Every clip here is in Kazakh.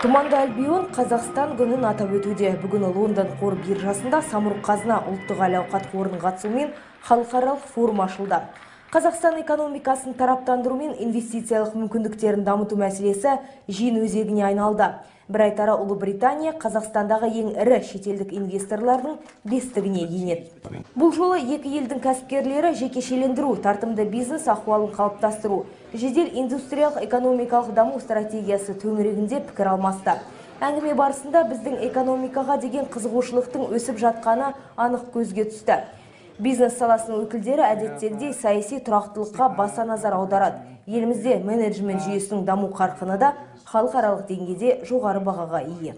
Тұманды Альбион Қазақстан күнін атап өтуде. Бүгін Лондон қор биржасында Самұрық-қазына ұлттық әл-ауқат қорының қатысуымен халықаралық форум ашылды. Қазақстан экономикасын тараптандыру мен инвестициялық мүмкіндіктерін дамыту мәселесі жиын өзегіне айналды. Бір айтары Ұлыбритания Қазақстандағы ең ірі шетелдік инвесторлардың бестігіне енеді. Бұл жолы екі елдің кәсіпкерлері жекешелендіру, тартымды бизнес ахуалын қалыптастыру, жедел индустриялық экономикалық даму стратегиясы төңірегінде пікір алмасты. Әңгіме барысында біздің экономикаға деген қызығушылықтың өсіп жатқаны анық көзге түсті. Бизнес саласының өкілдері әдеттегідей саяси тұрақтылыққа баса назар аударады. Елімізде менеджмент жүйесінің даму қарқыны да халықаралық деңгейде жоғары бағаға ие.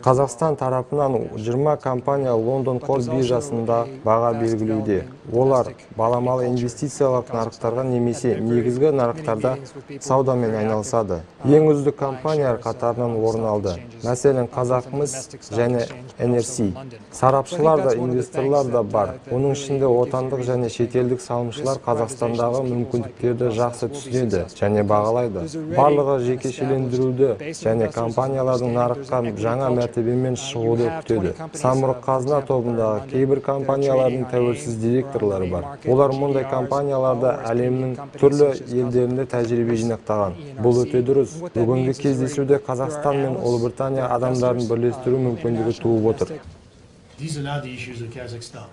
Қазақстан тарапынан 20 компания Лондон қор биржасында баға белгілеуде. Олар баламалы инвестициялық нарықтарға немесе негізгі нарықтарда саудамен айналысады. Ең үздік компаниялар қатарынан орын алды. Мәселен, Қазақмыс және NRC. Сарапшылар да, инвесторлар да бар. Оның ішінде отандық және шетелдік салымшылар Қазақстандағы мүмкіндіктерді жақсы түсінеді және бағалайды. Барлығы жекешелендіруді және компаниялардың нарыққа жаңа мәртебемен шығуды күтеді. Самұрық-қазына тобындағы кейбір компаниялардың тәуелсіз директорлары бар. Олар мұндай компанияларда әлемнің түрлі елдерінде тәжірибе жинақтаған. Бұл өте дұрыс. Бүгінгі кездесуде Қазақстан мен Ұлыбритания адамдарын бірлестіру мүмкіндігі туып отыр.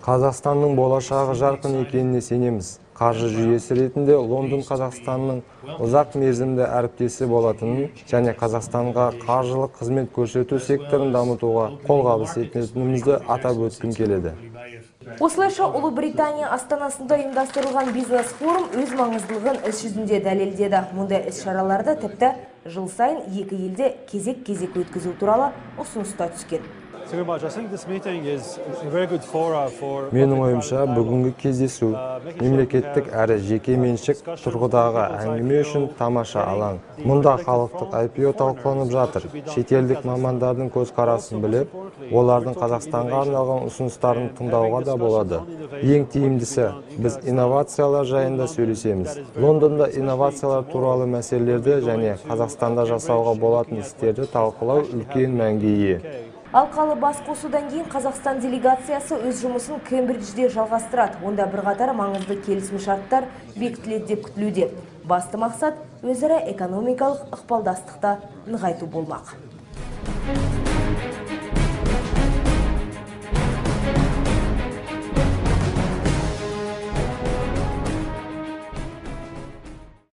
Қазақстанның болашағы жарқын екеніне сенеміз. Қаржы жүйесі ретінде Лондон Қазақстанның ұзақ мерзімді әріптесі болатынын және Қазақстанға қаржылық қызмет көрсету секторын дамытуға қолғабыс ететінімізді атап өткім келеді. Осылайша Ұлыбритания астанасында ұйымдастырылған бизнес форум өз маңыздылығын іс жүзінде дәлелдеді. Мұндай іс-шараларды тіпті жыл сайын екі елде кезек-кезек өткізу туралы ұсыныста түскен. Менің ойымша, бүгінгі кездесу мемлекеттік әрі жеке меншік тұрғыдағы әңгіме үшін тамаша алаң. Мұнда халықтық IPO талқыланып жатыр. Шетелдік мамандардың көзқарасын біліп, олардың Қазақстанға арналған ұсыныстарын тыңдауға да болады. Ең тиімдісі, біз инновациялар жайында сөйлесеміз. Лондонда инновациялар туралы мәселелерді және Қазақстанда жасауға болатын істерді талқылау үлкен мәнге ие. Алқалы бас қосудан кейін Қазақстан делегациясы өз жұмысын Кембриджде жалғастырады. Онда бірқатар маңызды келісім шарттар бекітіледі деп күтілуде. Басты мақсат өзара экономикалық ықпалдастықты нығайту болмақ.